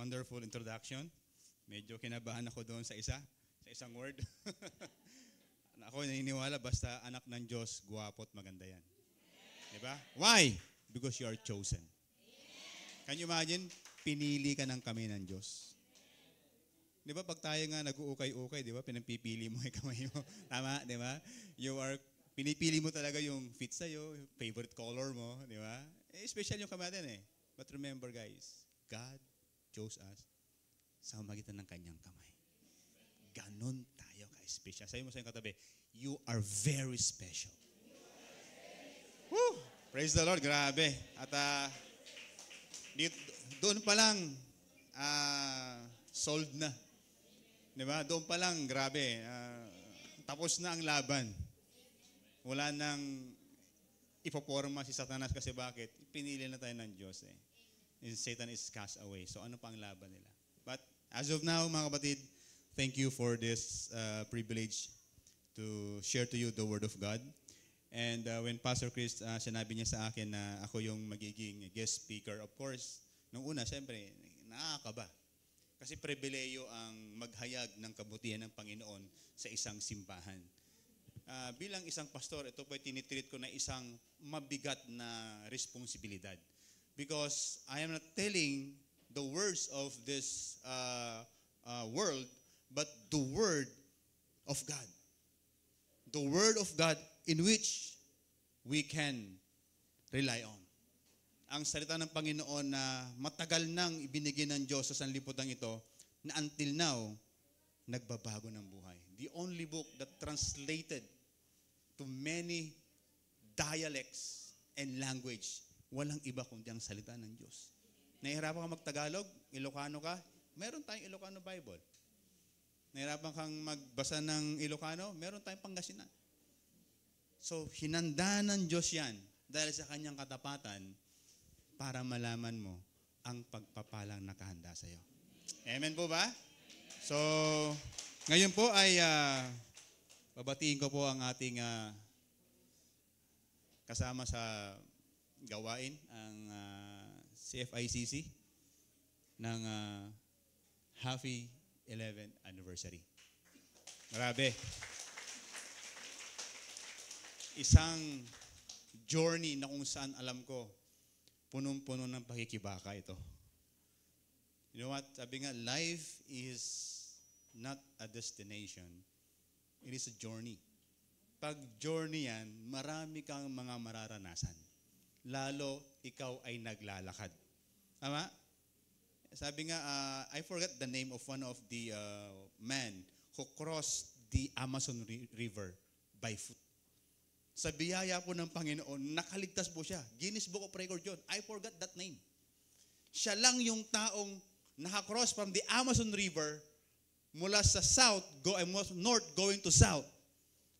wonderful introduction. Medyo kinabahan ako doon sa isang word. Ako naniniwala basta anak ng Diyos, gwapo at maganda yan. Diba? Why? Because you are chosen. Can you imagine? Pinili ka ng kami ng Diyos. Di ba pag tayo nga nag-uukay-ukay, di ba? Pinapipili mo yung kamay mo. Tama, di ba? Pinipili mo talaga yung fit sa'yo, yung favorite color mo, di ba? Special yung kamay natin eh. But remember guys, God chose us sa magitan ng kanyang kamay. Ganon tayo ka-special. Sabi mo sa iyong katabi, you are very special. Woo! Praise the Lord, grabe. At doon pa lang, solved na. Diba? Doon pa lang, grabe. Tapos na ang laban. Wala nang ipoporma si Satanas kasi bakit? Pinili na tayo ng Diyos eh. And Satan is cast away. So ano pang laban nila? But as of now, mga kapatid, thank you for this privilege to share to you the Word of God. And when Pastor Chris sinabi niya sa akin na ako yung magiging guest speaker, of course, nung una, siyempre, nakakaba. Kasi pribileyo ang maghayag ng kabutihan ng Panginoon sa isang simbahan. Bilang isang pastor, ito po ay tinitreat ko na isang mabigat na responsibilidad. Because I am not telling the words of this world, but the Word of God. The Word of God in which we can rely on. Ang salita ng Panginoon na matagal nang ibinigay ng Diyos sa sanlibutan ito, na until now, nagbabago ng buhay. The only book that translated to many dialects and language, walang iba kundi ang salita ng Diyos. Nahihirapan ka magtagalog, Ilocano ka, meron tayong Ilocano Bible. Nahihirapan kang magbasa ng Ilocano, meron tayong Pangasinan. So, hinanda ng Diyos yan dahil sa kanyang katapatan para malaman mo ang pagpapalang nakahanda sa iyo. Amen po ba? So, ngayon po ay babatiin ko po ang ating kasama sa gawain, ang CFICC ng Happy 11th Anniversary. Grabe. Isang journey na kung saan alam ko, punong-puno ng pakikibaka ito. You know what? Sabi nga, life is not a destination. It is a journey. Pag journey yan, marami kang mga mararanasan. Lalo, ikaw ay naglalakad. Tama? Sabi nga, I forgot the name of one of the men who crossed the Amazon River by foot. Sa biyaya po ng Panginoon, nakaligtas po siya. Guinness Book of Record yun. I forgot that name. Siya lang yung taong nakakross from the Amazon River mula sa north going to south.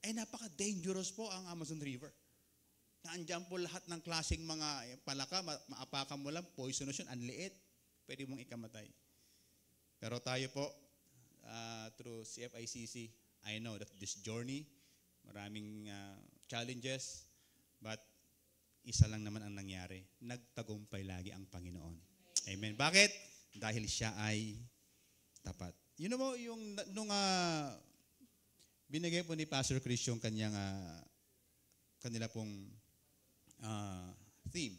Ay napaka-dangerous po ang Amazon River. Naandyan po lahat ng klaseng mga palaka, maapakan mo lang, poisonous yun, anliit. Pwede mong ikamatay. Pero tayo po, through CFICC, I know that this journey, maraming challenges, but isa lang naman ang nangyari. Nagtagumpay lagi ang Panginoon. Amen. Bakit? Dahil siya ay tapat. You know mo, nung binigay po ni Pastor Chris yung kanila pong theme.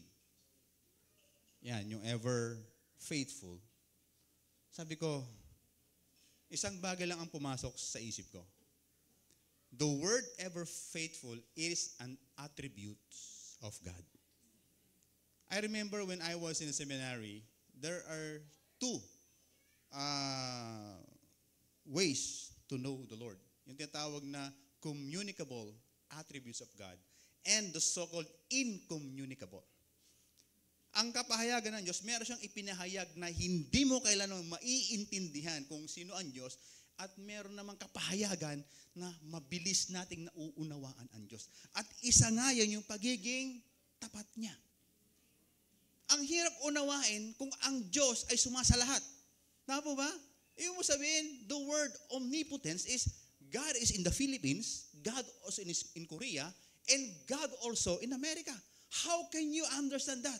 Yan, yung ever faithful. Sabi ko, isang bagay lang ang pumasok sa isip ko. The word ever faithful is an attribute of God. I remember when I was in seminary, there are two ways to know the Lord. Yung tinatawag na communicable attributes of God and the so-called incommunicable. Ang kapahayagan ng Diyos, meron siyang ipinahayag na hindi mo kailanman maiintindihan kung sino ang Diyos, at meron namang kapahayagan na mabilis nating nauunawaan ang Diyos. At isa nga yan yung pagiging tapat niya. Ang hirap unawain kung ang Diyos ay sumasalahat. Tama po ba? Ibig mo sabihin, the word omnipotence is God is in the Philippines, God also in Korea, and God also in America. How can you understand that?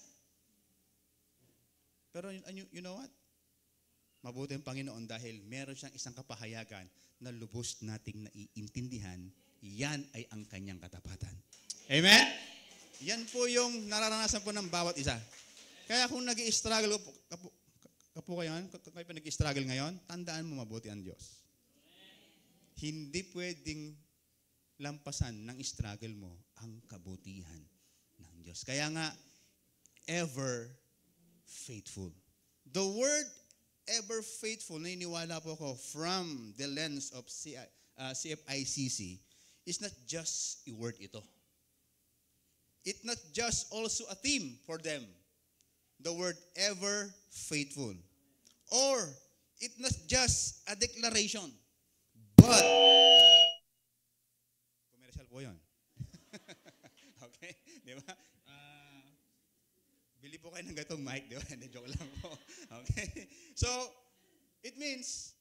Pero you know what? Mabuti ang Panginoon dahil meron siyang isang kapahayagan na lubos nating naiintindihan. Yan ay ang kanyang katapatan. Amen? Yan po yung nararanasan po ng bawat isa. Kaya kung nag-i-struggle kapo kayo pa nag-i-struggle ngayon, tandaan mo mabuti ang Diyos. Hindi pwedeng lampasan ng struggle mo ang kabutihan ng Diyos. Kaya nga, ever faithful. The word ever faithful, naniniwala po ako from the lens of CFICC, is not just a word ito. It's not just also a theme for them. The word ever faithful. Or, it's not just a declaration. But, commercial po yun. Okay? Di ba? Bili po kayo ng gatong mic, di ba? Hindi, joke lang po. Okay? So, it means,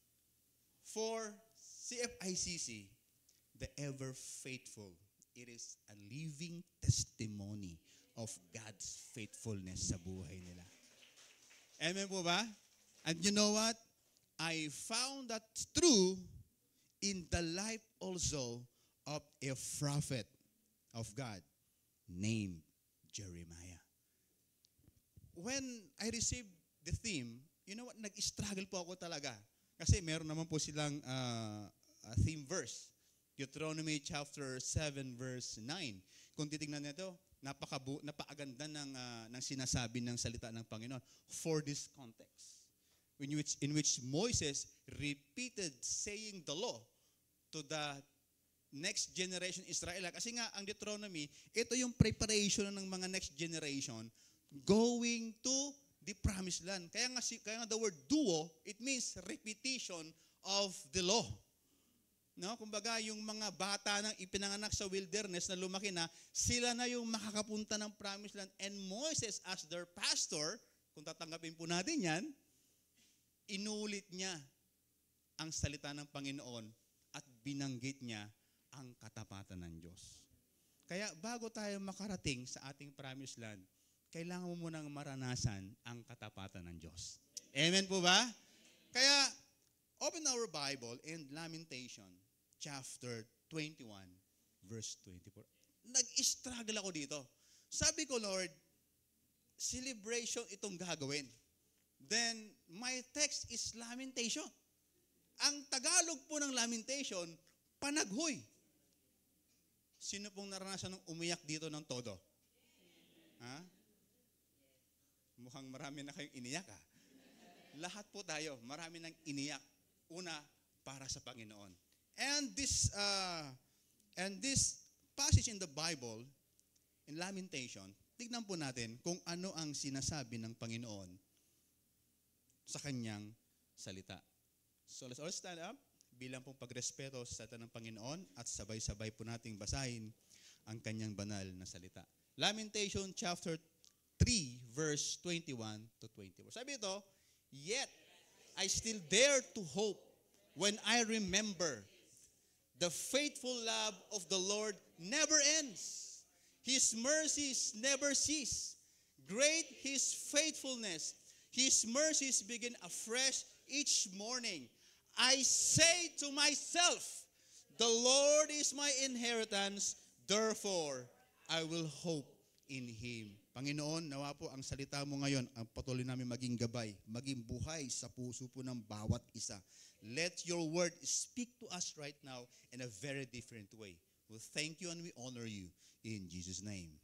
for CFICC, the ever faithful, it is a living testimony of God's faithfulness sa buhay nila. Amen po ba? And you know what? I found that true in the life also of a prophet of God named Jeremiah. When I received the theme, you know what? Nag-struggle po ako talaga. Kasi meron naman po silang theme verse. Deuteronomy chapter 7 verse 9. Kung titingnan nito, napakaganda ng sinasabi ng salita ng Panginoon for this context. In which Moses repeated saying the law to the next generation Israel. Kasi nga, ang Deuteronomy, ito yung preparation ng mga next generation going to the promised land. Kaya nga the word duo, it means repetition of the law. No, kumbaga yung mga bata nang ipinanganak sa wilderness na lumaki na, sila na yung makakapunta ng promised land. And Moses as their pastor, kung tatanggapin po natin yan, inulit niya ang salita ng Panginoon at binanggit niya ang katapatan ng Diyos. Kaya bago tayo makarating sa ating promised land, kailangan mo munang maranasan ang katapatan ng Diyos. Amen po ba? Kaya, open our Bible in Lamentation, chapter 21, verse 24. Nag-struggle ako dito. Sabi ko, Lord, celebration itong gagawin. Then, my text is Lamentation. Ang Tagalog po ng Lamentation, panaghoy. Sino pong naranasan ng umiyak dito ng todo? Ha? Mukhang marami na kayong iniyak, ha? Lahat po tayo, marami nang iniyak. Una, para sa Panginoon. And this passage in the Bible, in Lamentation, tignan po natin kung ano ang sinasabi ng Panginoon sa kanyang salita. So let's all stand up bilang pong pagrespeto sa salita ng Panginoon at sabay-sabay po nating basahin ang kanyang banal na salita. Lamentation chapter 3 verse 21 to 24. Sabi ito, yet I still dare to hope when I remember the faithful love of the Lord never ends. His mercies never cease. Great His faithfulness. His mercies begin afresh each morning. I say to myself, the Lord is my inheritance, therefore I will hope in Him. Panginoon, nawa po ang salita mo ngayon, ang patuloy namin maging gabay, maging buhay sa puso po ng bawat isa. Let your word speak to us right now in a very different way. We thank you and we honor you in Jesus' name.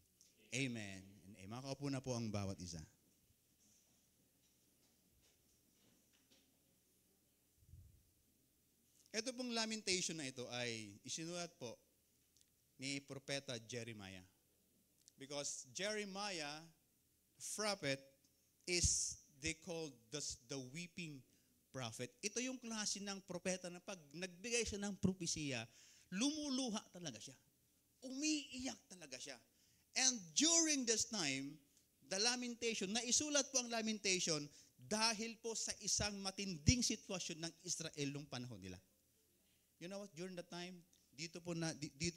Amen. And makaupo na po ang bawat isa. Ito pong lamentation na ito ay isinulat po ni Propeta Jeremiah. Because Jeremiah, prophet, is they called the weeping prophet. Ito yung klase ng propeta na pag nagbigay siya ng propesiya, lumuluha talaga siya. Umiiyak talaga siya. And during this time, the lamentation, naisulat po ang lamentation dahil po sa isang matinding sitwasyon ng Israel nung panahon nila. You know what? During that time, dito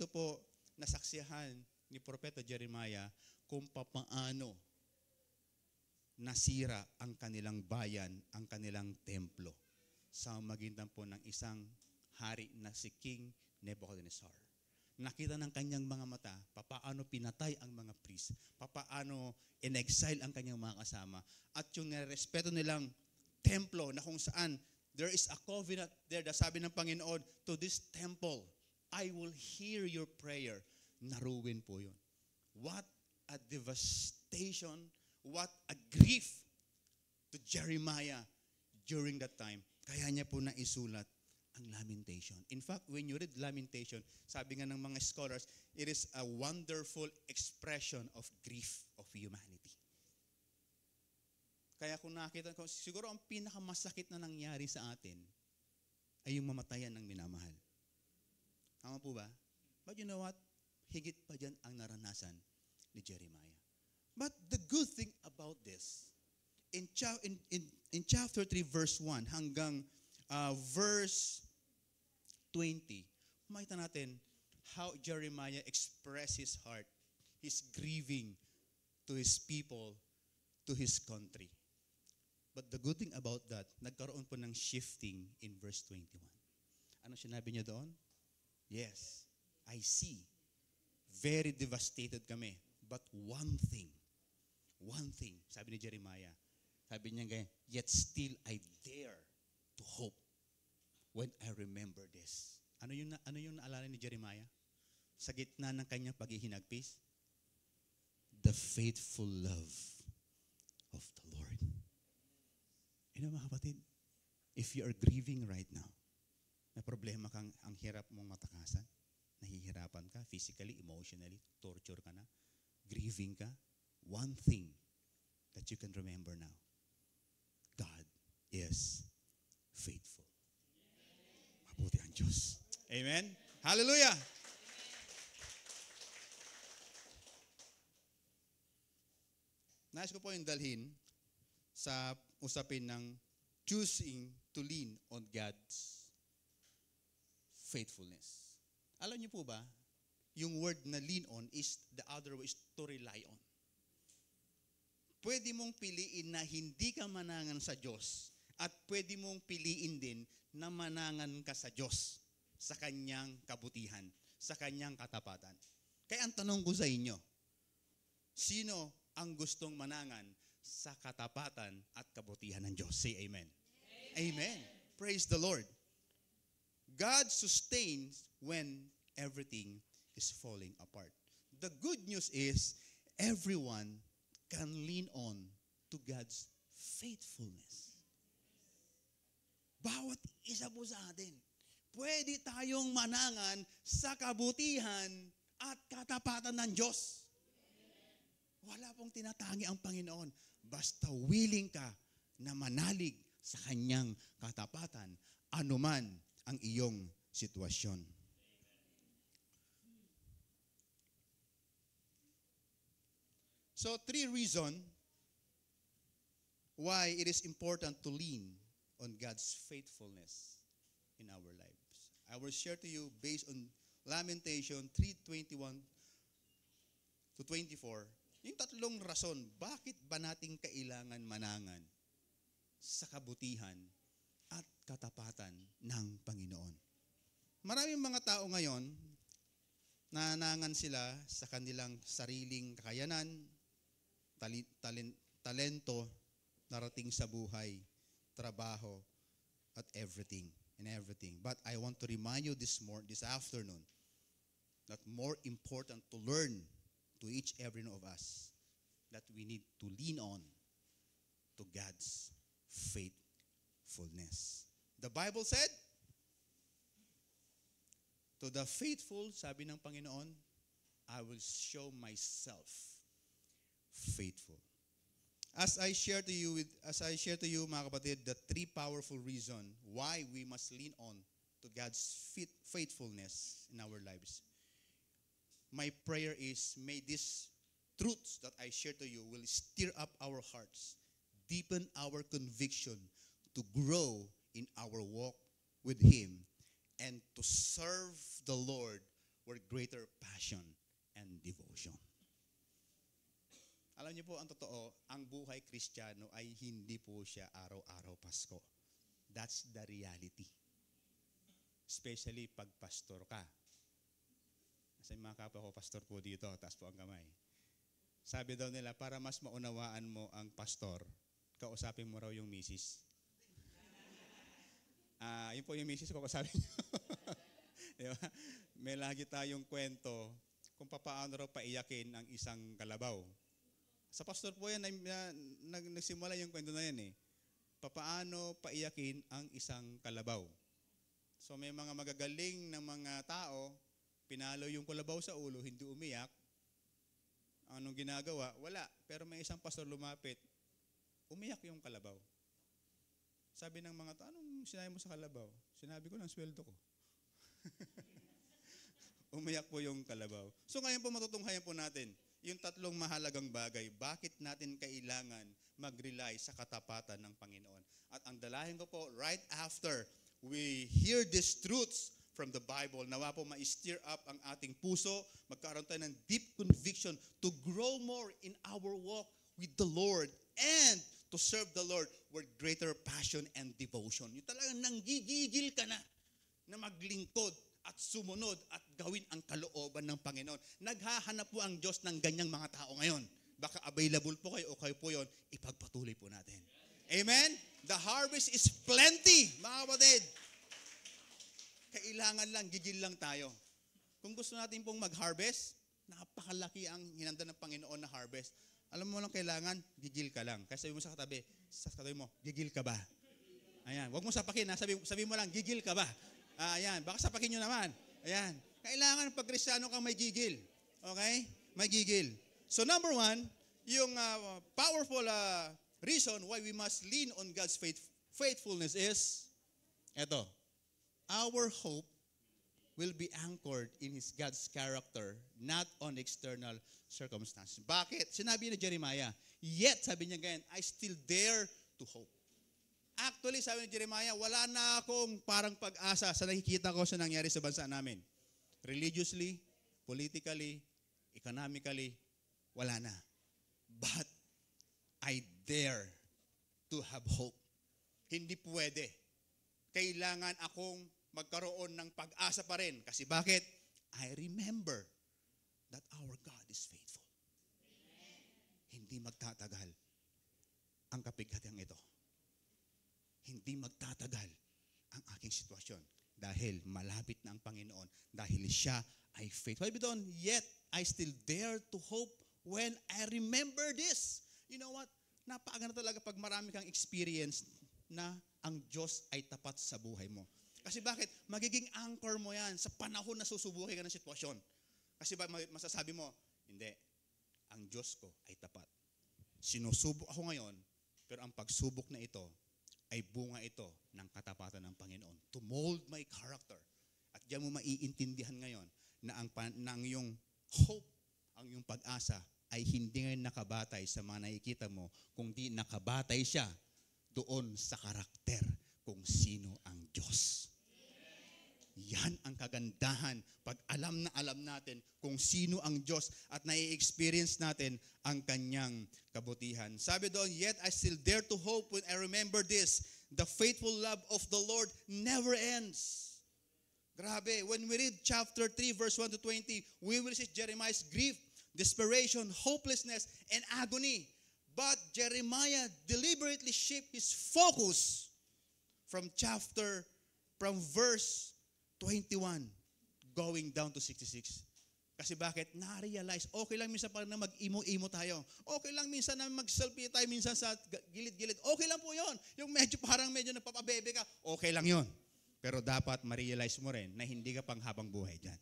po nasaksihan ni Propeta Jeremiah kung papaano nasira ang kanilang bayan, ang kanilang templo sa magitan po ng isang hari na si King Nebuchadnezzar. Nakita ng kanyang mga mata, papaano pinatay ang mga priest, papaano in-exile ang kanyang mga kasama, at yung nirespeto nilang templo na kung saan there is a covenant there, sabi ng Panginoon, to this temple, I will hear your prayer. Naruwin po yun. What a devastation, what a grief to Jeremiah during that time. Kaya niya po naisulat ang Lamentation. In fact, when you read Lamentation, sabi nga ng mga scholars, it is a wonderful expression of grief of humanity. Kaya kung nakita ko, siguro ang pinakamasakit na nangyari sa atin ay yung mamatayan ng minamahal. Tama po ba? But you know what? Higit pa dyan ang naranasan ni Jeremiah. But the good thing about this, in chapter 3, verse 1 hanggang verse 20, makita natin how Jeremiah expressed his heart, his grieving to his people, to his country. But the good thing about that, nagkaroon po ng shifting in verse 21. Ano sinabi niya doon? Yes, I see. Very devastated kami. But one thing, sabi ni Jeremiah, sabi niya ganyan, yet still I dare to hope when I remember this. Ano yung naalala ni Jeremiah? Sa gitna ng kanyang paghihinagpis? The faithful love of the Lord. You know mga kapatid, if you are grieving right now, na problema kang ang hirap mong matakasan, nahihirapan ka physically, emotionally, torture ka na, grieving ka, one thing that you can remember now, God is faithful. Mabuti ang Diyos. Amen? Hallelujah! Nais ko po yung dalhin sa usapin ng choosing to lean on God's faithfulness. Alam niyo po ba, yung word na lean on is the other way is to rely on. Pwede mong piliin na hindi ka manangan sa Diyos at pwede mong piliin din na manangan ka sa Diyos sa kanyang kabutihan, sa kanyang katapatan. Kaya ang tanong ko sa inyo, sino ang gustong manangan sa katapatan at kabutihan ng Diyos? Say amen. Amen. Praise the Lord. God sustains when everything is falling apart. The good news is everyone can lean on to God's faithfulness. Bawat isa po sa atin, pwede tayong manangan sa kabutihan at katapatan ng Diyos. Wala pong tinatangi ang Panginoon. Basta willing ka na manalig sa kanyang katapatan, anuman ang iyong sitwasyon. So, 3 reasons why it is important to lean on God's faithfulness in our lives. I will share to you based on Lamentation 3:21 to 24, yung tatlong rason, bakit ba natin kailangan manangan sa kabutihan at katapatan ng Panginoon. Maraming mga tao ngayon, nanangan sila sa kanilang sariling kakayanan, talento, narating sa buhay, trabaho, at everything. But I want to remind you this afternoon that more important to learn to each every one of us that we need to lean on to God's faithfulness. The Bible said, to the faithful, sabi ng Panginoon, I will show myself faithful. As I share to you, mga kapatid, the 3 powerful reasons why we must lean on to God's faithfulness in our lives. My prayer is, may these truths that I share to you will stir up our hearts, deepen our conviction to grow in our walk with Him, and to serve the Lord with greater passion and devotion. Alam niyo po, ang totoo, ang buhay Kristiyano ay hindi po siya araw-araw Pasko. That's the reality. Especially pag pastor ka. Kasi mga kapwa ko, pastor po dito, taas po ang kamay. Sabi daw nila, para mas maunawaan mo ang pastor, kausapin mo raw yung misis. Yun po yung misis ko kausapin niyo. Diba? May lagi tayong kwento kung paano raw paiyakin ang isang kalabaw. Sa pastor po yan, nagsimula yung kwento na yan eh. Paano paiyakin ang isang kalabaw. So may mga magagaling na mga tao, pinalo yung kalabaw sa ulo, hindi umiyak. Anong ginagawa? Wala. Pero may isang pastor lumapit, umiyak yung kalabaw. Sabi ng mga tao, anong sinabi mo sa kalabaw? Sinabi ko ng sweldo ko. Umiyak po yung kalabaw. So ngayon po matutunghayan po natin yung tatlong mahalagang bagay. Bakit natin kailangan mag-rely sa katapatan ng Panginoon? At ang dalahin ko po, right after we hear these truths from the Bible, nawa po ma-stir up ang ating puso, magkaroon tayo ng deep conviction to grow more in our walk with the Lord and to serve the Lord with greater passion and devotion. Yung talagang nanggigigil ka na maglingkod at sumunod at gawin ang kalooban ng Panginoon. Naghahanap po ang Diyos ng ganyang mga tao ngayon. Baka available po kayo o kayo po yun, ipagpatuloy po natin. Amen? The harvest is plenty, mga kapatid. Kailangan lang, gigil lang tayo. Kung gusto natin pong mag-harvest, napakalaki ang hinanda ng Panginoon na harvest. Alam mo lang kailangan, gigil ka lang. Kaya sabi mo sa katabi mo, gigil ka ba? Ayan, huwag mo sapakin, sabi mo lang, gigil ka ba? Ayan, baka sapakin nyo naman. Ayan, kailangan pag Kristiyano kang may gigil. Okay? May gigil. So number one, yung powerful reason why we must lean on God's faithfulness is, eto, our hope will be anchored in God's character, not on external circumstances. Bakit? Sinabi ni Jeremiah, yet, sabi niya ganyan, I still dare to hope. Actually, sabi ni Jeremiah, wala na akong parang pag-asa sa nakikita ko sa nangyari sa bansa namin. Religiously, politically, economically, wala na. But I dare to have hope. Hindi pwede. Kailangan akong magkaroon ng pag-asa pa rin. Kasi bakit? I remember that our God is faithful. Amen. Hindi magtatagal ang kapighatiang ito. Hindi magtatagal ang aking sitwasyon dahil malapit na ang Panginoon, dahil siya ay faithful. Sabi doon, yet I still dare to hope when I remember this. You know what? Napakaganda talaga pag marami kang experience na ang Diyos ay tapat sa buhay mo. Kasi bakit? Magiging anchor mo yan sa panahon na susubukin ka ng sitwasyon. Kasi ba masasabi mo, hindi, ang Diyos ko ay tapat. Sinusubok ako ngayon, pero ang pagsubok na ito ay bunga ito ng katapatan ng Panginoon. To mold my character. At diyan mo maiintindihan ngayon na ang iyong hope, ang iyong pag-asa ay hindi ngayon nakabatay sa mga nakikita mo, kundi nakabatay siya doon sa karakter kung sino ang Diyos. Yan ang kagandahan pag alam na alam natin kung sino ang Diyos at nai-experience natin ang kanyang kabutihan. Sabi doon, yet I still dare to hope when I remember this. The faithful love of the Lord never ends. Grabe, when we read chapter 3, verse 1 to 20, we will see Jeremiah's grief, desperation, hopelessness, and agony. But Jeremiah deliberately shifted his focus from verse 21 going down to 66. Kasi bakit? Na-realize, okay lang minsan parang na mag-imo-imo tayo. Okay lang minsan na mag-selfie tayo minsan sa gilid-gilid. Okay lang po yun. Yung medyo napapabebe ka, okay lang yun. Pero dapat ma-realize mo rin na hindi ka pang habang buhay dyan.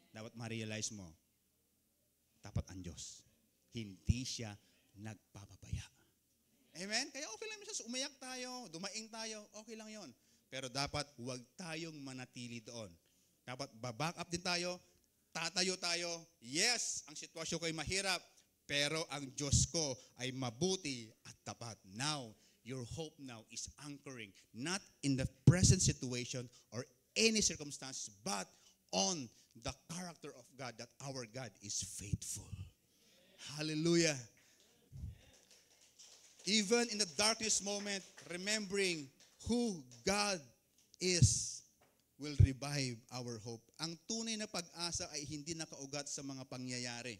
Dapat ma-realize mo, tapat ang Diyos. Hindi siya nagpapabaya. Amen? Kaya okay lang minsan, umayak tayo, dumaing tayo, okay lang yon. Pero dapat huwag tayong manatili doon. Dapat baback up din tayo, tatayo tayo. Yes, ang sitwasyon ko ay mahirap, pero ang Diyos ko ay mabuti at tapat. Now, your hope now is anchoring not in the present situation or any circumstances, but on the character of God, that our God is faithful. Hallelujah. Even in the darkest moment, remembering who God is will revive our hope. Ang tunay na pag-asa ay hindi nakaugat sa mga pangyayari.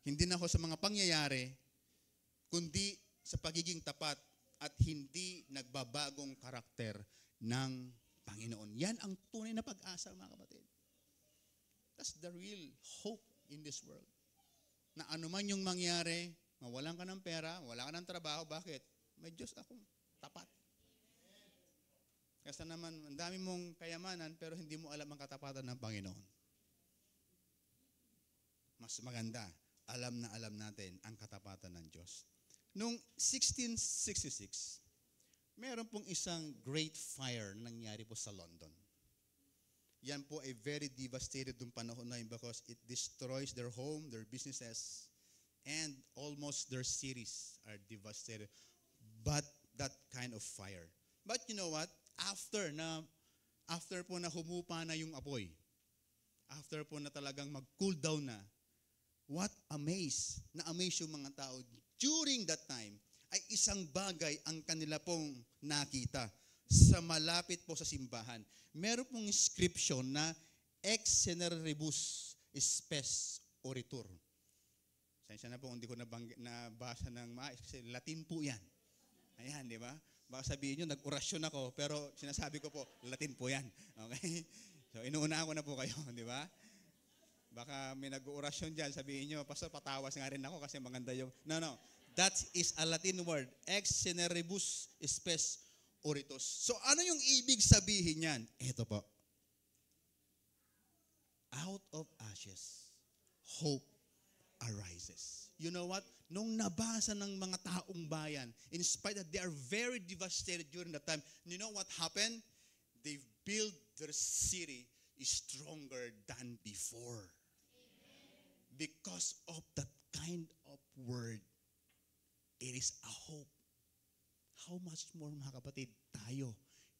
Hindi na ako sa mga pangyayari, kundi sa pagiging tapat at hindi nagbabagong karakter ng Panginoon. Yan ang tunay na pag-asa, mga kapatid. That's the real hope in this world. Na anuman yung mangyari, mawalan ka ng pera, wala ka ng trabaho, bakit? May Diyos akong tapat. Kasi naman, ang dami mong kayamanan, pero hindi mo alam ang katapatan ng Panginoon. Mas maganda, alam na alam natin ang katapatan ng Diyos. Noong 1666, meron pong isang great fire nangyari po sa London. Yan po ay very devastated yung panahon na yun because it destroys their home, their businesses, and almost their cities are devastated. But that kind of fire. But you know what? After po na humupa na yung apoy, after po na talagang mag-cool down na, na-amaze yung mga tao during that time ay isang bagay ang kanila pong nakita sa malapit po sa simbahan. Meron pong inscription na ex generibus spes oritur. Sensya na po, hindi ko nabasa ng maayos kasi Latin po yan. Ayan, di ba? Baka sabihin nyo, nag-orasyon ako, pero sinasabi ko po, Latin po yan. Okay? So, inuuna ko na po kayo, di ba? Baka may nag-orasyon dyan, sabihin nyo, Pastor, patawas nga rin ako kasi maganda yung... No. That is a Latin word, ex generibus spes oritus. So, ano yung ibig sabihin yan? Ito po. Out of ashes, hope arises. You know what? Nung nabasa ng mga taong bayan, in spite that they are very devastated during that time, you know what happened? They built their city stronger than before. Because of that kind of word, it is a hope. How much more, mga kapatid, tayo,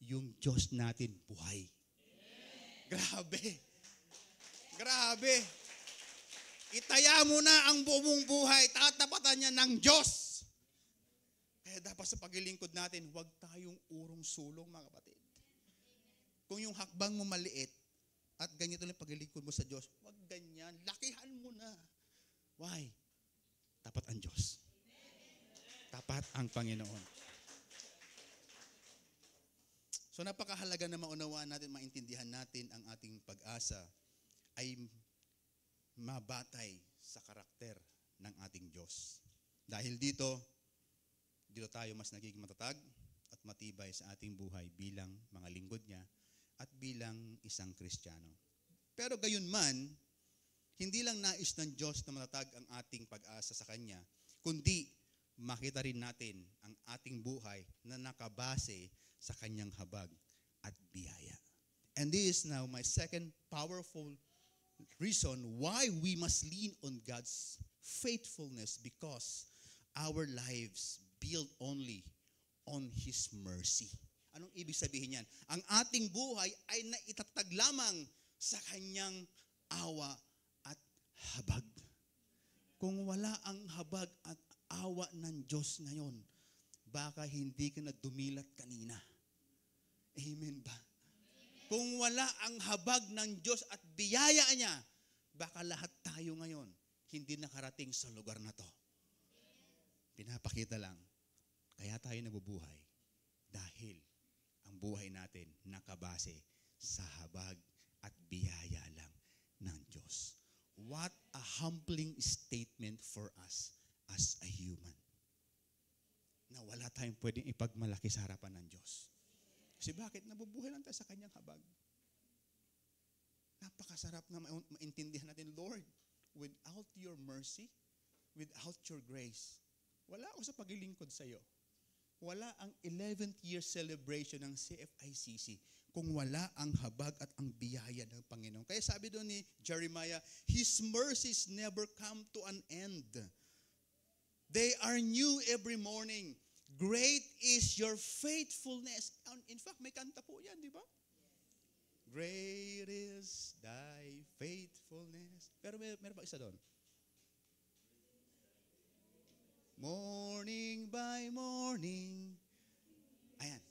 yung Diyos natin buhay. Grabe. Grabe. Itaya mo na ang buong buhay, tatapatan niya ng Diyos. Kaya dapat sa paglilingkod natin, huwag tayong urong sulong, mga kapatid. Kung yung hakbang mo maliit, at ganito lang paglilingkod mo sa Diyos, huwag ganyan, lakihan mo na. Why? Tapat ang Diyos. Tapat ang Panginoon. So napakahalaga na maunawaan natin, maintindihan natin ang ating pag-asa ay mabatay sa karakter ng ating Diyos. Dahil dito tayo mas nagiging matatag at matibay sa ating buhay bilang mga lingkod niya at bilang isang Kristiyano. Pero gayon man, hindi lang nais ng Diyos na matatag ang ating pag-asa sa Kanya, kundi makita rin natin ang ating buhay na nakabase sa Kanyang habag at biyaya. And this is now my second powerful reason why we must lean on God's faithfulness, because our lives build only on His mercy. Anong ibig sabihin yan? Ang ating buhay ay naitatag lamang sa Kanyang awa at habag. Kung wala ang habag at awa ng Diyos ngayon, baka hindi ka na dumilat kanina. Amen ba? Kung wala ang habag ng Diyos at biyaya niya, baka lahat tayo ngayon hindi nakarating sa lugar na to. Pinapakita lang, kaya tayo nabubuhay dahil ang buhay natin nakabase sa habag at biyaya lang ng Diyos. What a humbling statement for us as a human. Na wala tayong pwedeng ipagmalaki sa harapan ng Diyos. Kasi bakit? Nabubuhay lang tayo sa Kanyang habag. Napakasarap na maintindihan natin, Lord, without your mercy, without your grace, wala ako sa paglilingkod sa iyo. Wala ang 11th year celebration ng CFICC kung wala ang habag at ang biyaya ng Panginoon. Kaya sabi doon ni Jeremiah, His mercies never come to an end. They are new every morning. Great is your faithfulness. In fact, may kanta po yan, di ba? Great is thy faithfulness. Pero meron pa isa doon. Morning by morning. Ayan.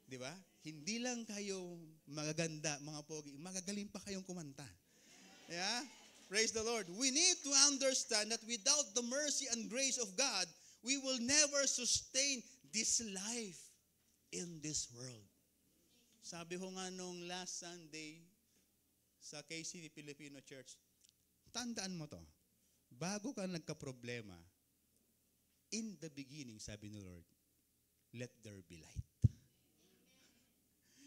Di ba? Hindi lang kayo magaganda, mga pogi, magagaling pa kayong kumanta. Yeah? Praise the Lord. We need to understand that without the mercy and grace of God, we will never sustain this life in this world. Sabi ko nga nung last Sunday sa KCV Filipino Church, tandaan mo to, bago ka nagka-problema, in the beginning, sabi ni Lord, let there be light.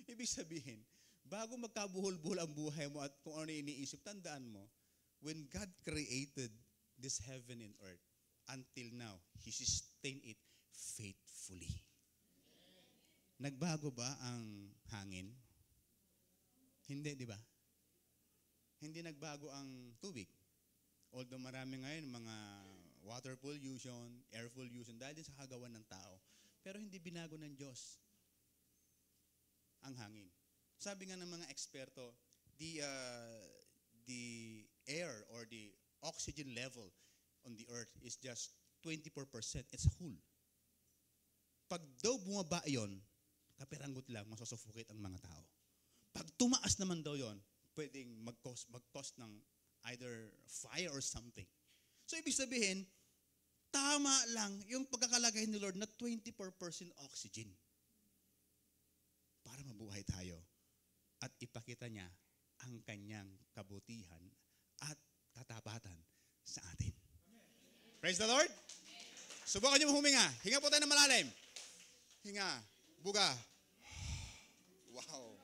Ibig sabihin, bago magkabuhol-buhol ang buhay mo at kung ano iniisip, tandaan mo, when God created this heaven and earth, until now, He sustained it faithfully. Nagbago ba ang hangin? Hindi, di ba? Hindi nagbago ang tubig. Although marami ngayon mga water pollution, air pollution, dahil din sa kagawan ng tao. Pero hindi binago ng Diyos ang hangin. Sabi nga ng mga eksperto, the air or the oxygen level on the earth is just 24%. It's full. Pag daw bumaba yon, kapiranggot lang, masasuffocate ang mga tao. Pag tumaas naman daw yon, pwedeng mag-cause ng either fire or something. So ibig sabihin, tama lang yung pagkakalagay ni Lord na 24% oxygen para mabuhay tayo at ipakita niya ang kanyang kabutihan at katapatan sa atin. Praise the Lord! Subukan niyo huminga. Hinga po tayo ng malalim. Hinga. Buga. Wow.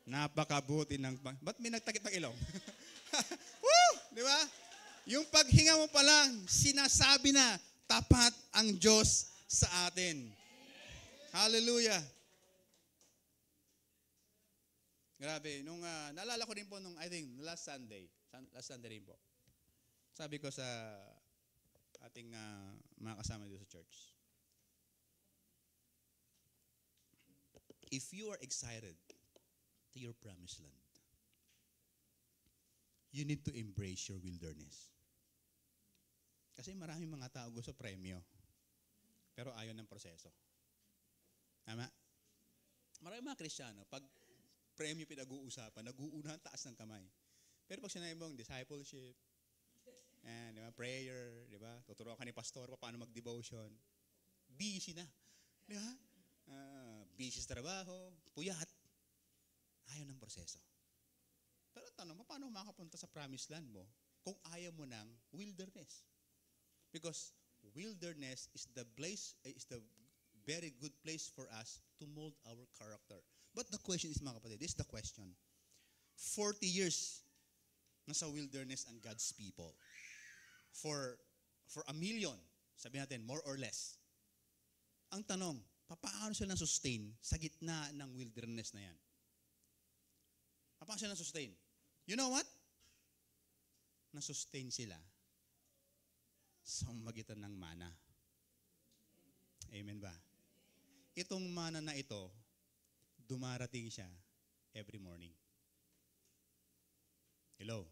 Napakabuti ng... Ba't may nagtakip ng ilong? Woo! Di ba? Yung paghinga mo pa lang, sinasabi na, tapat ang Diyos sa atin. Hallelujah. Grabe. Naalala ko rin po nung, I think, last Sunday rin po. Sabi ko sa ating mga kasama dito sa church, if you are excited to your promised land, you need to embrace your wilderness. Kasi maraming mga tao gusto premyo, pero ayaw ng proseso. Tama? Maraming mga Kristiyano, pag premyo pinag-uusapan, nag-uunahan taas ng kamay. Pero pag sinabi mong discipleship, di ba, prayer, di ba, tuturuan ka ni pastor paano mag-devotion, busy na. Di ba? Busy sa trabaho, puyat, ayaw ng proseso. Pero tanong mo, paano makapunta sa promised land mo kung ayaw mo ng wilderness? Because wilderness is the very good place for us to mold our character. But the question is, mga kapatid, this is the question. 40 years nasa wilderness ang God's people. For 1 million, sabi natin, more or less. Ang tanong, paano sila na-sustain sa gitna ng wilderness na yan? Paano sila na-sustain? You know what? Na-sustain sila sa magitan ng mana. Amen ba? Itong mana na ito, dumarating siya every morning. Hello?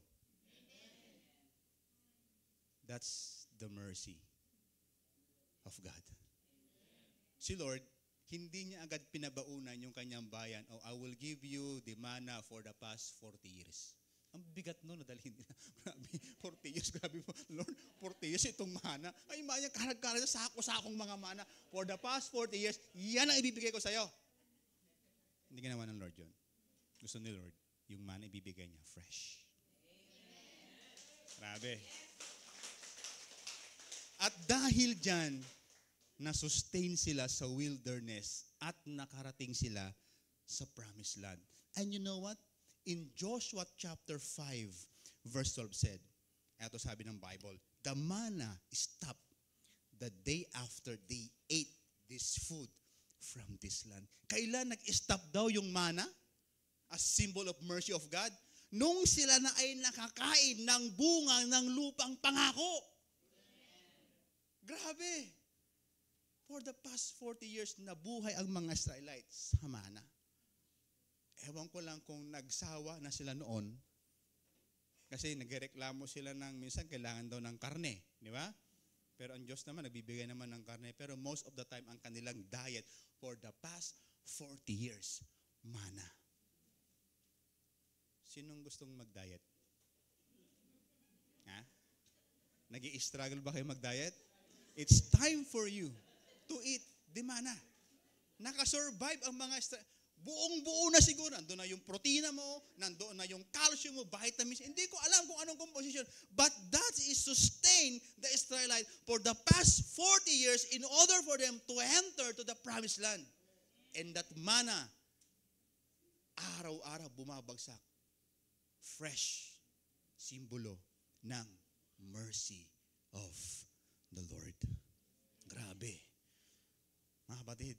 That's the mercy of God. Si Lord, hindi niya agad pinabaunan yung kanyang bayan, I will give you the manna for the past 40 years. Ang bigat no, nadalhin nila. Grabe, 40 years, grabe po. Lord, 40 years itong mana. Ay, maya, karag-karag, sako-sakong mga mana. For the past 40 years, yan ang ibibigay ko sa'yo. Hindi ginawa ng Lord yun. Gusto ni Lord, yung mana ibibigay niya fresh. Grabe. At dahil dyan, na-sustain sila sa wilderness at nakarating sila sa promised land. And you know what? In Joshua chapter 5, verse 12 said, eto sabi ng Bible, the manna stopped the day after they ate this food from this land. Kailan nag-stop daw yung manna? A symbol of mercy of God? Nung sila na ay nakakain ng bunga ng lupang pangako. Grabe. For the past 40 years, nabuhay ang mga Israelites sa mana. Ewan ko lang kung nagsawa na sila noon, kasi nagreklamo sila ng minsan kailangan daw ng karne, di ba? Pero ang Diyos naman, nagbibigay naman ng karne. Pero most of the time, ang kanilang diet for the past 40 years, mana. Sinong gustong mag-diet? Ha? Nag-i-struggle ba kayo mag-diet? It's time for you to eat the mana. Nakasurvive ang mga buong-buo na siguro. Nandoon na yung protina mo, nandoon na yung calcium mo, vitamins. Hindi ko alam kung anong composition. But that is sustain the Israelites for the past 40 years in order for them to enter to the promised land. And that manna, araw-araw bumabagsak. Fresh, simbolo ng mercy of the Lord. Grabe. Mga kapatid,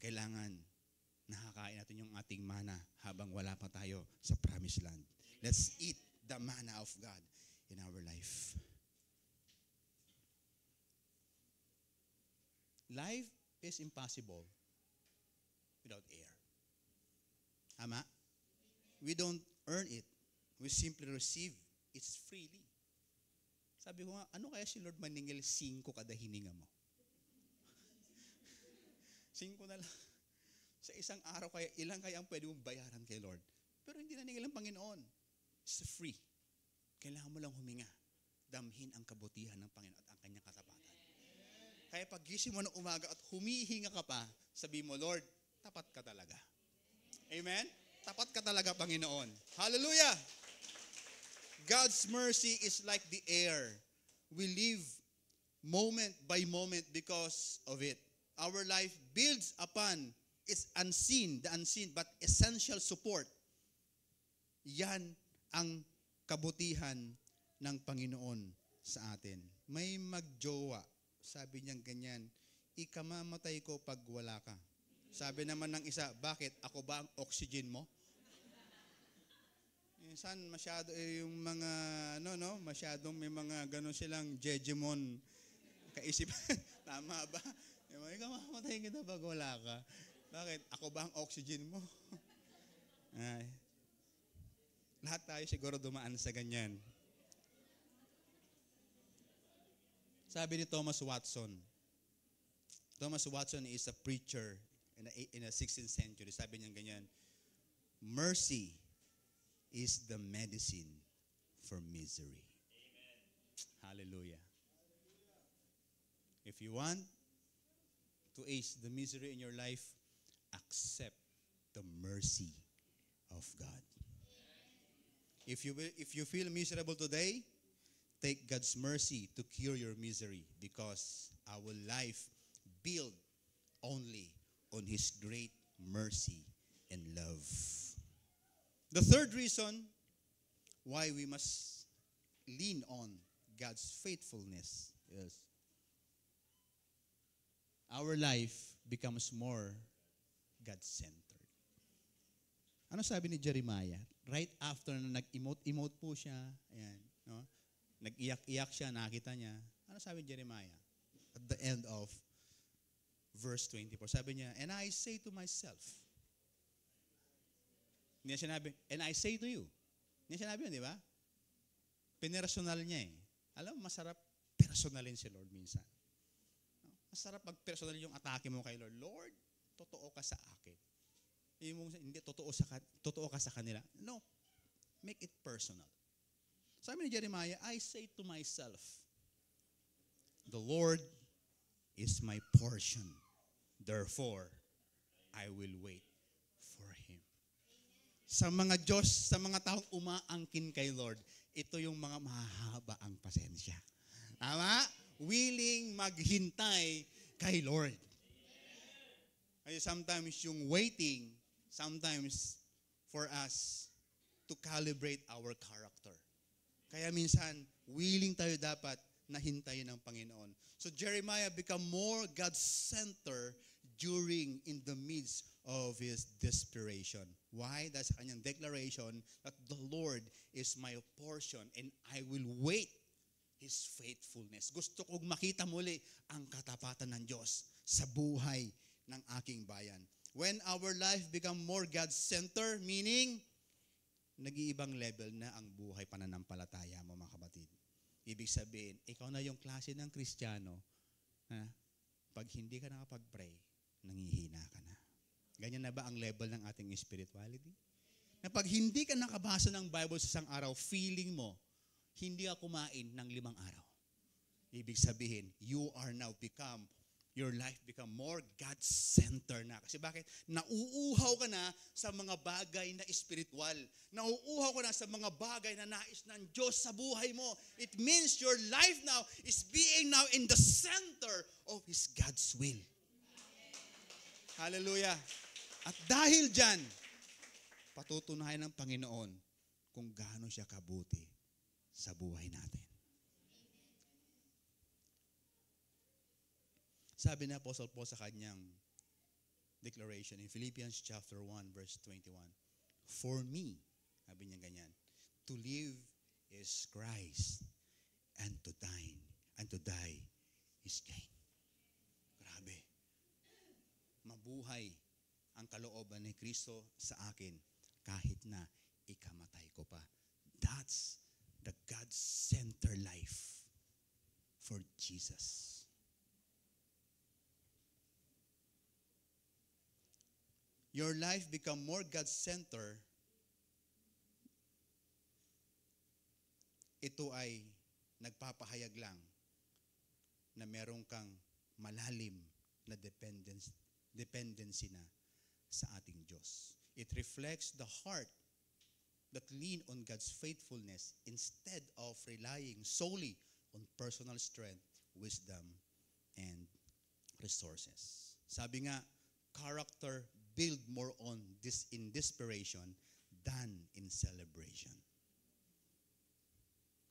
kailangan nakakain natin yung ating mana habang wala pa tayo sa promised land. Let's eat the manna of God in our life. Life is impossible without air. Tama? We don't earn it. We simply receive it freely. Sabi ko nga, ano kaya si Lord maningil 5 kada hininga mo? 5 na lang. Sa isang araw kaya, ilang kaya ang pwede mong bayaran kay Lord? Pero hindi naningil ang Panginoon. It's free. Kailangan mo lang huminga. Damhin ang kabutihan ng Panginoon at ang kanyang katapatan. Kaya pag gising mo ng umaga at humihinga ka pa, sabi mo, Lord, tapat ka talaga. Amen? Tapat ka talaga, Panginoon. Hallelujah! God's mercy is like the air. We live moment by moment because of it. Our life builds upon its unseen, the unseen, but essential support. Yan ang kabutihan ng Panginoon sa atin. May magjowa, sabi niyang ganyan, ikamamatay ko pag wala ka. Sabi naman ng isa, bakit? Ako ba ang oxygen mo? Minsan masyado yung mga, masyadong may mga gano'n silang jejemon kaisipan. Tama ba? Ikamamatay kita pag wala ka. Bakit? Ako ba ang oxygen mo? Ay. Lahat tayo siguro dumaan sa ganyan. Sabi ni Thomas Watson. Thomas Watson is a preacher in the 16th century. Sabi niya ganyan, mercy is the medicine for misery. Amen. Hallelujah. If you want to ace the misery in your life, accept the mercy of God. If you feel miserable today, take God's mercy to cure your misery, because our life built only on His great mercy and love. The third reason why we must lean on God's faithfulness is our life becomes more God-centered. Ano sabi ni Jeremiah? Right after na nag-emote po siya, ayan, no? Nag-iyak-iyak siya, nakita niya. Ano sabi ni Jeremiah? At the end of verse 24, sabi niya, and I say to myself, hindi niya sinabi, and I say to you. Hindi niya sinabi yun, di ba? Pinersonal niya eh. Alam mo, masarap personalin si Lord minsan. Masarap pag-personal yung atake mo kay Lord. Lord, totoo ka sa akin. Hindi, totoo ka sa kanila. No, make it personal. Sabi ni Jeremiah, I say to myself, the Lord is my portion. Therefore, I will wait for Him. Sa mga Diyos, sa mga taong umaangkin kay Lord, ito yung mga mahahaba ang pasensya. Tama? Willing maghintay kay Lord. Kasi sometimes yung waiting, sometimes for us to calibrate our character. Kaya minsan, willing tayo dapat na hintayin ng Panginoon. So Jeremiah become more God-centered during in the midst of his desperation. Why? That's kanyang declaration that the Lord is my portion and I will wait His faithfulness. Gusto kong makita muli ang katapatan ng Diyos sa buhay ng aking bayan. When our life become more God-centered, meaning, nag-iibang level na ang buhay pananampalataya mo, mga kapatid. Ibig sabihin, ikaw na yung klase ng Kristiyano, ha? Pag hindi ka nakapag-pray, nangihina ka na. Ganyan na ba ang level ng ating spirituality? Na pag hindi ka nakabasa ng Bible sa isang araw, feeling mo, hindi ka kumain ng 5 araw. Ibig sabihin, your life become more God-centered na. Kasi bakit? Nauuhaw ka na sa mga bagay na spiritual. Nauuhaw ka na sa mga bagay na nais ng Diyos sa buhay mo. It means your life now is being now in the center of His God's will. Hallelujah. At dahil dyan, patutunayan ng Panginoon kung gaano siya kabuti sa buhay natin. Sabi ni Apostle Paul sa kanyang declaration in Philippians chapter 1 verse 21, for me, sabi niya ganyan, to live is Christ and to die is gain. Grabe. Mabuhay ang kalooban ni Kristo sa akin kahit na ikamatay ko pa. That's the God-centered life for Jesus. Your life become more God-centered, ito ay nagpapahayag lang na meron kang malalim na dependency na sa ating Diyos. It reflects the heart that lean on God's faithfulness instead of relying solely on personal strength, wisdom, and resources. Sabi nga, character build more on this in desperation than in celebration.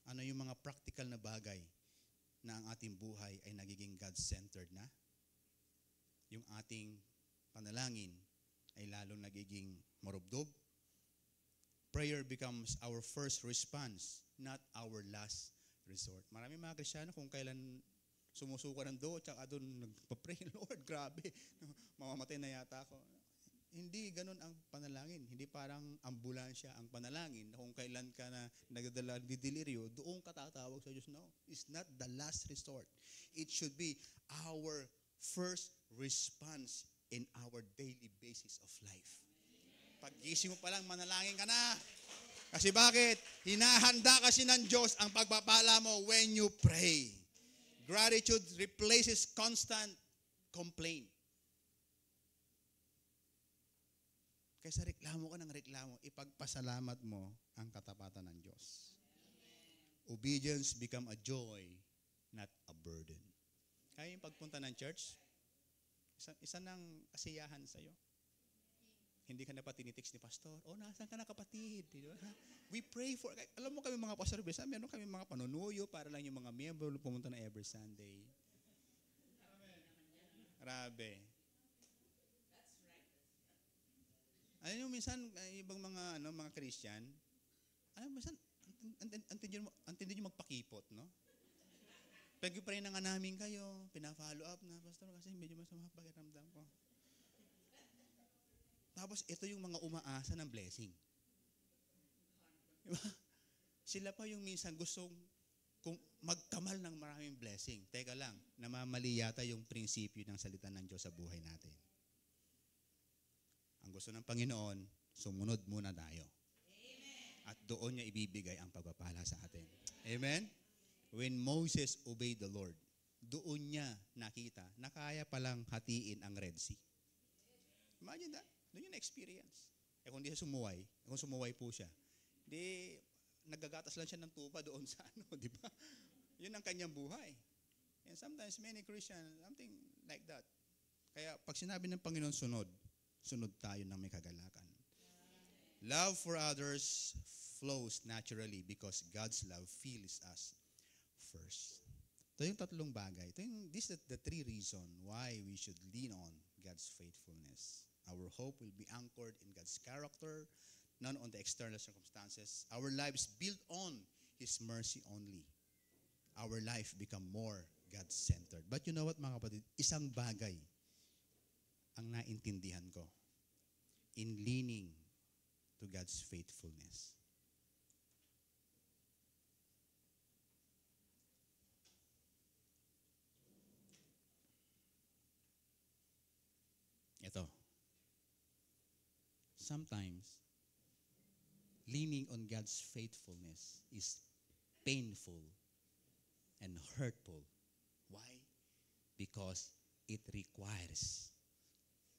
Ano yung mga practical na bagay na ang ating buhay ay nagiging God-centered na? Yung ating panalangin ay lalong nagiging marubdob. Prayer becomes our first response, not our last resort. Marami mga Kristiyano kung kailan sumusuka ng do, tsaka doon nagpa-pray, Lord, grabe, mamamatay na yata ako. Hindi ganun ang panalangin. Hindi parang ambulansya ang panalangin na kung kailan ka na nagdadala di deliryo, doon ka tatawag sa Diyos. No, it's not the last resort. It should be our first response in our daily basis of life. Pag-gising mo pa lang, manalangin ka na. Kasi bakit? Hinahanda kasi ng Diyos ang pagpapala mo when you pray. Gratitude replaces constant complaint. Kaysa reklamo ka ng reklamo, ipagpasalamat mo ang katapatan ng Diyos. Obedience become a joy, not a burden. Kaya yung pagpunta ng church, isa ng kasiyahan sa'yo. Hindi ka na pa tinitext ni pastor, nasan ka na kapatid? We pray for, alam mo kami mga pastor, meron kami mga panunuyo para lang yung mga miyembro pumunta na every Sunday. Grabe. Alam mo, minsan, ibang mga Christian, minsan, antindi nyo magpakipot, no? Pag-pray na nga namin kayo, pina-follow up na, pastor, kasi medyo masama pakiramdam ko. Tapos, ito yung mga umaasa ng blessing. Diba? Sila pa yung minsan gustong kung magkamal ng maraming blessing. Teka lang, namamali yata yung prinsipyo ng salita ng Diyos sa buhay natin. Ang gusto ng Panginoon, sumunod muna tayo. Amen. At doon niya ibibigay ang pagpapala sa atin. Amen? When Moses obeyed the Lord, doon niya nakita na kaya palang hatiin ang Red Sea. Imagine that. Doon yung experience. Kung di siya sumuway, kung sumuway po siya, di naggagatas lang siya ng tupa doon sa di ba? Yun ang kanyang buhay. And sometimes many Christians, something like that. Kaya pag sinabi ng Panginoon sunod tayo ng may kagalakan. Love for others flows naturally because God's love fills us first. Ito yung tatlong bagay. This is the 3 reasons why we should lean on God's faithfulness. Our hope will be anchored in God's character, not on the external circumstances. Our lives built on His mercy only. Our life become more God-centered. But you know what, mga kapatid? Isang bagay ang naintindihan ko in leaning to God's faithfulness. Ito. Sometimes, leaning on God's faithfulness is painful and hurtful. Why? Because it requires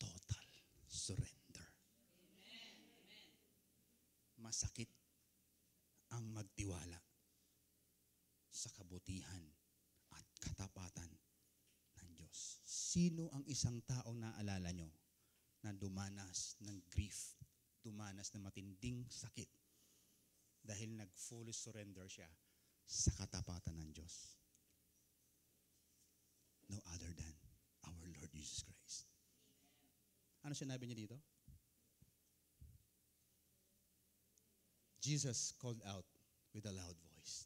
total surrender. Masakit ang magtiwala sa kabutihan at katapatan ng Diyos. Sino ang isang tao na alala nyo na dumanas ng grief, dumanas ng matinding sakit dahil nag-fully surrender siya sa katapatan ng Diyos? No other than our Lord Jesus Christ. Ano sinabi niya dito? Jesus called out with a loud voice.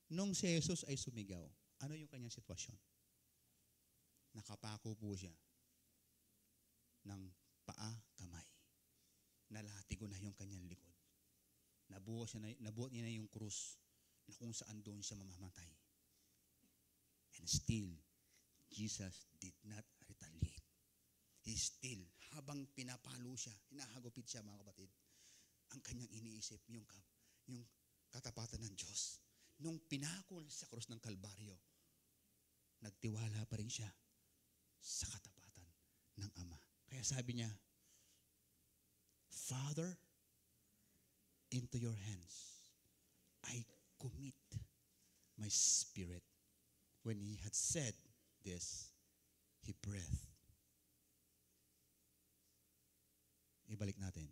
Nung si Jesus ay sumigaw, ano yung kanyang sitwasyon? Nakapako po siya ng paa, kamay. Nalatigo na yung kanyang likod. Nabuhat niya na yung krus na kung saan doon siya mamamatay. And still, Jesus did not retaliate. He still, habang pinapalo siya, hinahagupit siya mga kapatid, ang kanyang iniisip, yung katapatan ng Diyos. Nung pinako sa krus ng Kalbaryo, nagtiwala pa rin siya sa katapatan ng Ama. Kaya sabi niya, Father, into your hands, I commit my spirit. When he had said this, he breathed. Ibalik natin.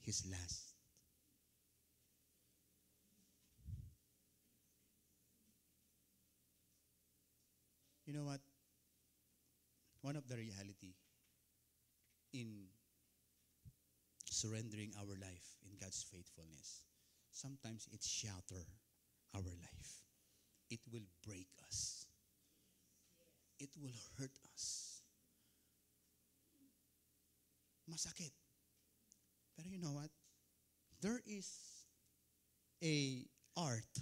His last. You know what? One of the reality in surrendering our life in God's faithfulness, sometimes it shatters our life. It will break us. It will hurt us. Masakit. Pero you know what? There is a art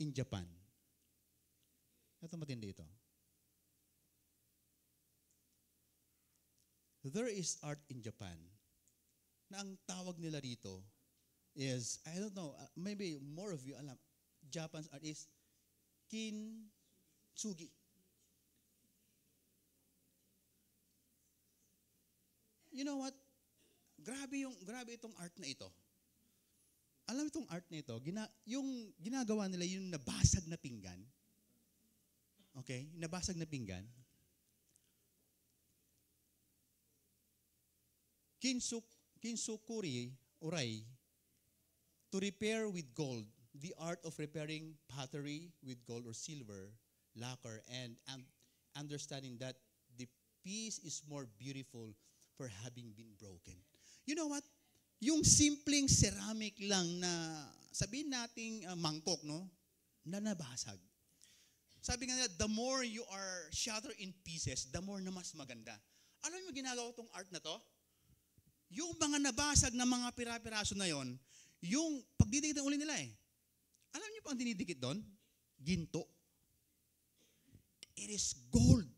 in Japan. Ito matindi ito. There is art in Japan na ang tawag nila rito is, I don't know, maybe more of you alam, Japan's art is kintsugi. You know what? Grabe itong art na ito. Alam itong art na ito, yung ginagawa nila yung nabasag na pinggan. Okay? Nabasag na pinggan. Kinsukuri, uray, to repair with gold, the art of repairing pottery with gold or silver, lacquer, and understanding that the piece is more beautiful for having been broken. You know what? Yung simpleng ceramic lang na, sabihin nating mangkok, no? Na nabasag. Sabi nga nila, the more you are shattered in pieces, the more na mas maganda. Alam mo ginagawa tong art na to? Yung mga nabasag na mga pira-piraso na yon, yung pagdidikit ng uli nila eh. Alam niyo pa ang dinidikit doon? Ginto. It is gold.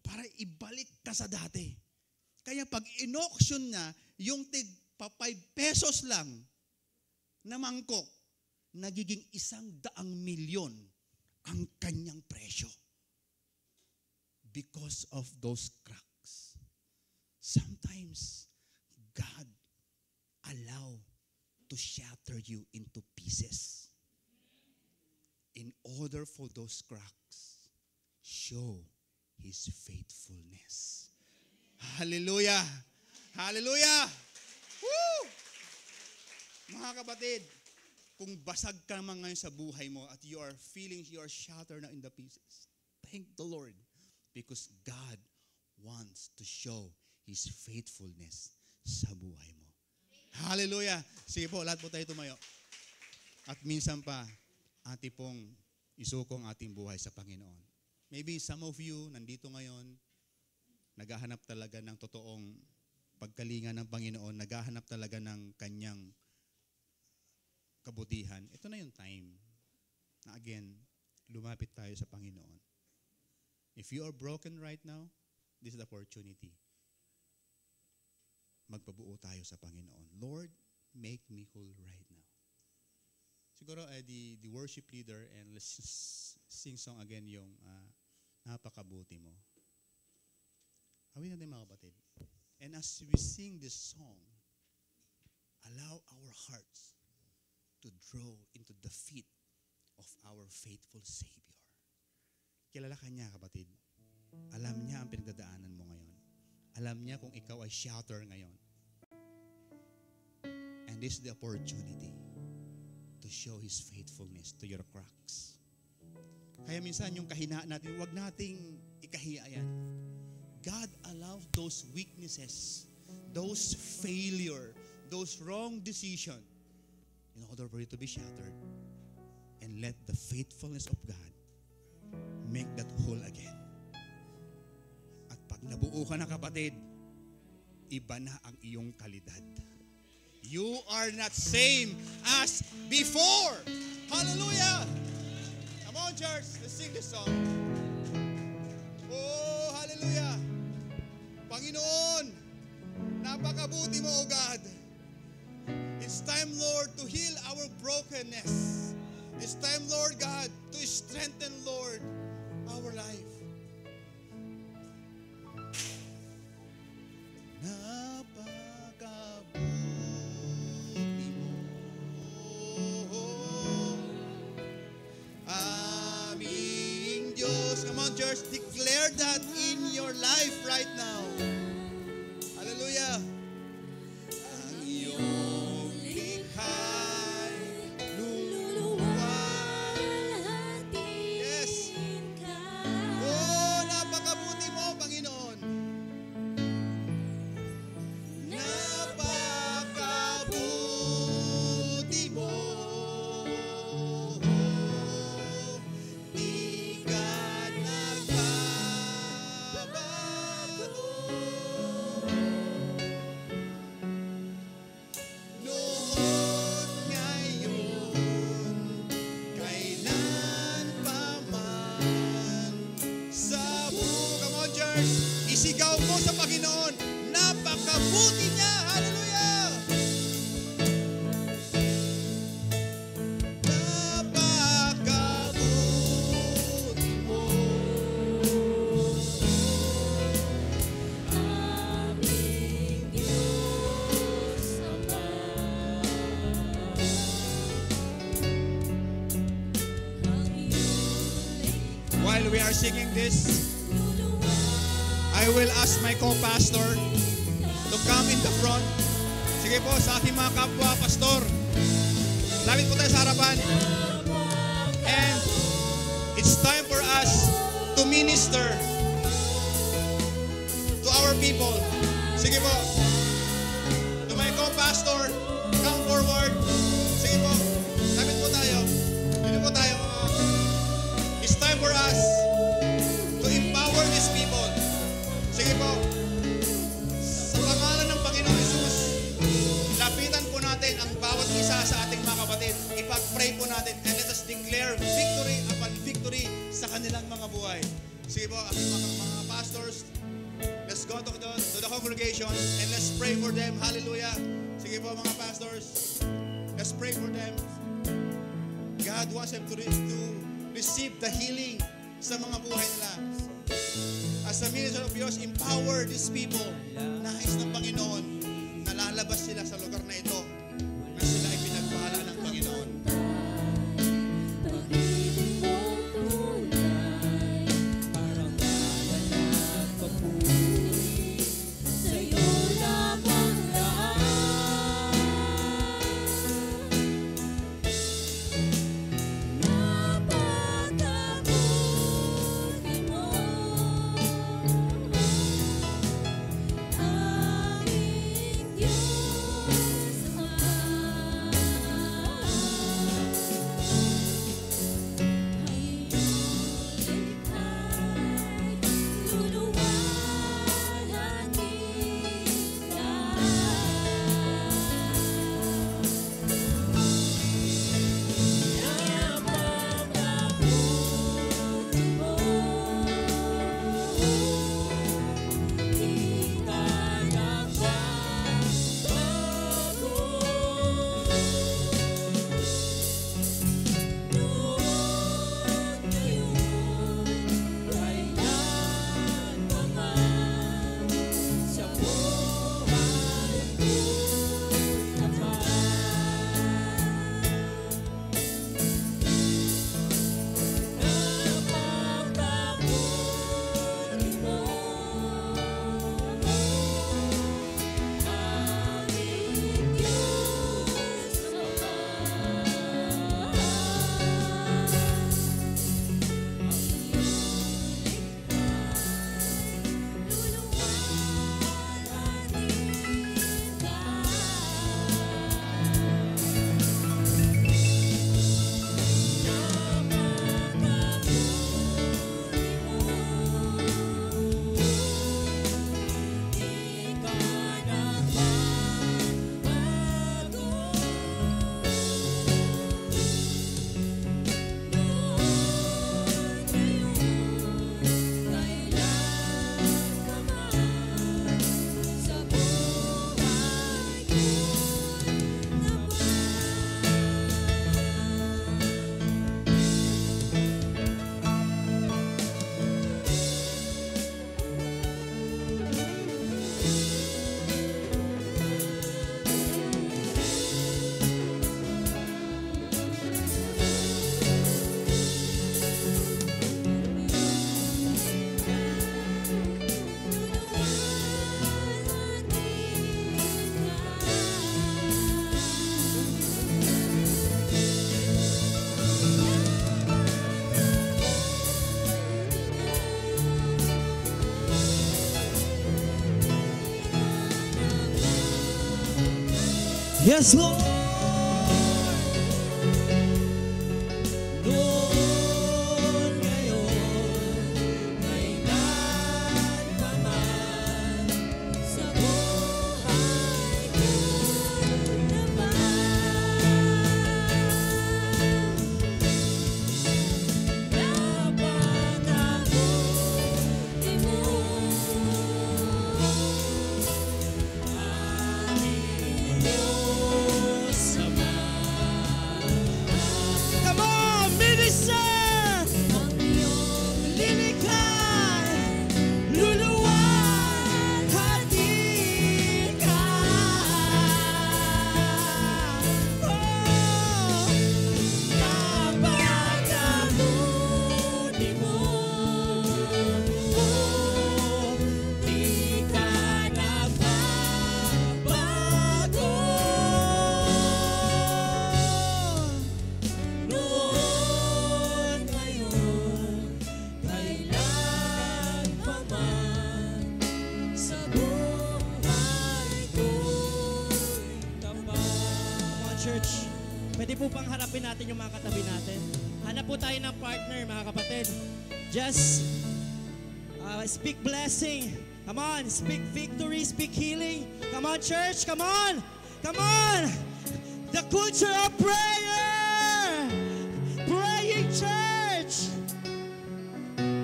Para ibalik ka sa dati. Kaya pag in-auction niya, yung tig pa 5 pesos lang na mangkok, nagiging 100 milyon ang kanyang presyo. Because of those cracks. Sometimes, God allow to shatter you into pieces in order for those cracks show His faithfulness. Hallelujah! Hallelujah! Woo! Mga kapatid, kung basag ka naman ngayon sa buhay mo at you are feeling you are shattered now in the pieces, thank the Lord because God wants to show His faithfulness sa buhay mo. Hallelujah! Sige po, lahat po tayo tumayo. At minsan pa, ati pong isuko ang ating buhay sa Panginoon. Maybe some of you, nandito ngayon, naghahanap talaga ng totoong pagkalinga ng Panginoon, naghahanap talaga ng kanyang kabutihan. Ito na yung time na again, lumapit tayo sa Panginoon. If you are broken right now, this is the opportunity. Magpabuo tayo sa Panginoon. Lord, make me whole right now. Siguro the worship leader, and let's sing song again yung napakabuti mo. Awin natin mga kapatid. And as we sing this song, allow our hearts to draw into the feet of our faithful Savior. Kilala ka niya, kapatid. Alam niya ang pinagdadaanan mo ngayon. Alam niya kung ikaw ay shelter ngayon. And this is the opportunity to show His faithfulness to your cracks. Kaya minsan yung kahinaan natin, huwag nating ikahiya yan. God allows those weaknesses, those failure, those wrong decision in order for you to be sheltered. And let the faithfulness of God make that whole again. At pag nabuo ka na, kapatid, iba na ang iyong kalidad. You are not same as before. Hallelujah! Come on, church. Let's sing this song. Oh, hallelujah! Panginoon, napakabuti mo, O God. It's time, Lord, to heal our brokenness. It's time, Lord God, to strengthen, Lord, our life. Napakabuti mo, aming Diyos. Come on, church, declare that in your life right now. Hallelujah. Ang iyong likhay, luluwalhatiin. Yes. Oh, napakabuti mo, Panginoon. Napakabuti mo. Di ka nagbabago. Noon, ngayon, kailan pa man. Sa buong, come on, church, isigaw mo sa Panginoon, napakabuti niya. Hallelujah! Napakabuti mo. Aming Diyos Ama, ang iyong While we are singing this, luluwalhatiin. I will ask my co-pastor to come in the front. Sige po, sa aking mga kapwa pastor, lapit po tayo sa harapan. And it's time for us to minister to our people. Sige po. To my co-pastor, come forward. Sige po. Lapit po tayo. Dito po tayo. It's time for us to empower these people. Sige po. Sa pangalan ng Panginoon Jesus, lapitan po natin ang bawat isa sa ating mga kapatid. Ipag-pray po natin and let us declare victory upon victory sa kanilang mga buhay. Sige po, aking mga pastors, let's go to the congregation and let's pray for them. Hallelujah. Sige po mga pastors, let's pray for them. God wants them to receive the healing sa mga buhay nila. As a minister of yours, empower these people. Nais ng Panginoon na lalabas sila sa lugar na ito na sila ay pinagpahala ng Panginoon. Pag-ibig mo tunay, parang nalalak papuri, sa'yo lamang lahat. Napakabuti mo, aming Yes, Lord. Noon, ngayon, kailan pa man, sa buhay ko naman. Napakabuti mo, aming Diyos Ama. Come on, minister! Ang iyong lilikhay, luluwalhati ka. Oh, napakabuti mo. Oh, di ka nagbabago. Noon, ngayon, kailan pa man, sa buhay ko'y tapat. Come on, church. Pwede po bang harapin natin yung mga katabi natin? Hanap po tayo ng partner, mga kapatid. Just speak blessing. Come on, speak victory, speak healing. Come on, church, come on. Come on. The culture of prayer. Praying church.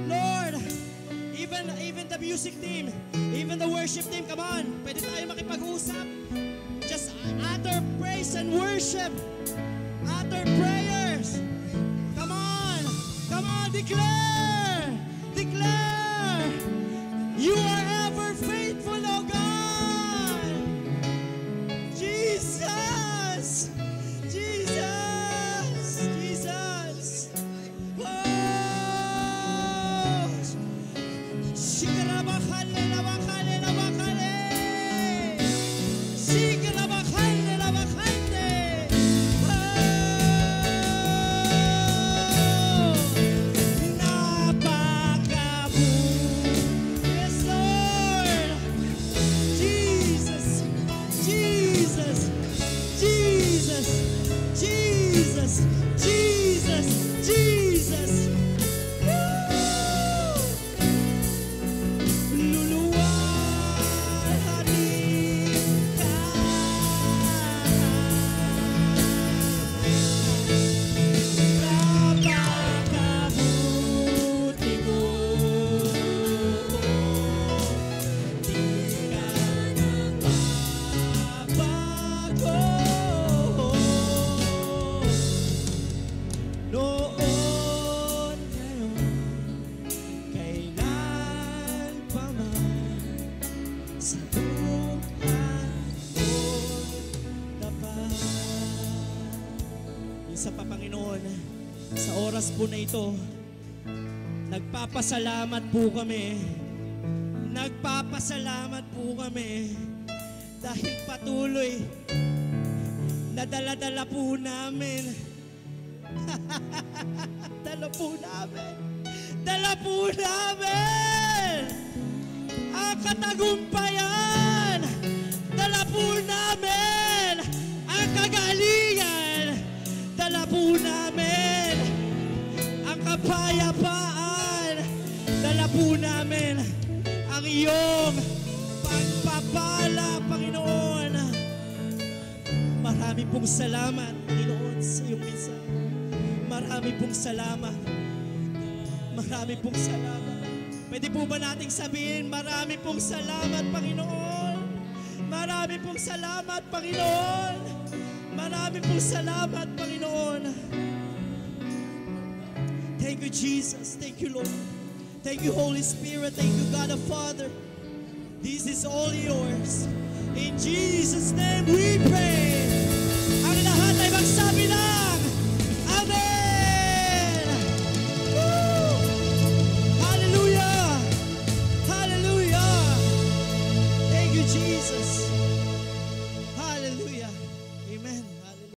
Lord, even the music team, even the worship team, come on. Pwede tayo makipag-usap. Just utter praise and worship. Utter prayers. Come on. Come on, declare. Declare. You are ever faithful, oh God. Jesus. Jesus. Jesus. Oh. Shikarabakale, labakale, labakale. Shikarabakale, labakale. Oh. Napakabuti. Yes, Lord. Jesus. Jesus. Jesus. Jesus. Jesus. Jesus. Woo! Luluwalhati ka. Napakabuti mo. Di ka nagbabago. Noon, ngayon, kailan pa man, sa buhay ko'y tapat. Isa pa, Panginoon, sa oras po na ito, nagpapasalamat po kami. Nagpapasalamat po kami dahil patuloy na dala-dala po namin. Dala po namin. Dala po namin ang katagumpayan. Dala po namin ang kagalingan. Dala po namin ang kapayapaan. Dala po namin ang iyong pagpapala, Panginoon. Marami pong salamat, Panginoon, sa iyong mensahe. Marami pong salamat. Marami pong salamat. Pwede po ba nating sabihin, marami pong salamat, Panginoon. Marami pong salamat, Panginoon. Marami pong salamat, Panginoon. Thank you, Jesus. Thank you, Lord. Thank you, Holy Spirit. Thank you, God the Father. This is all yours. In Jesus' name we pray. Ang lahat ay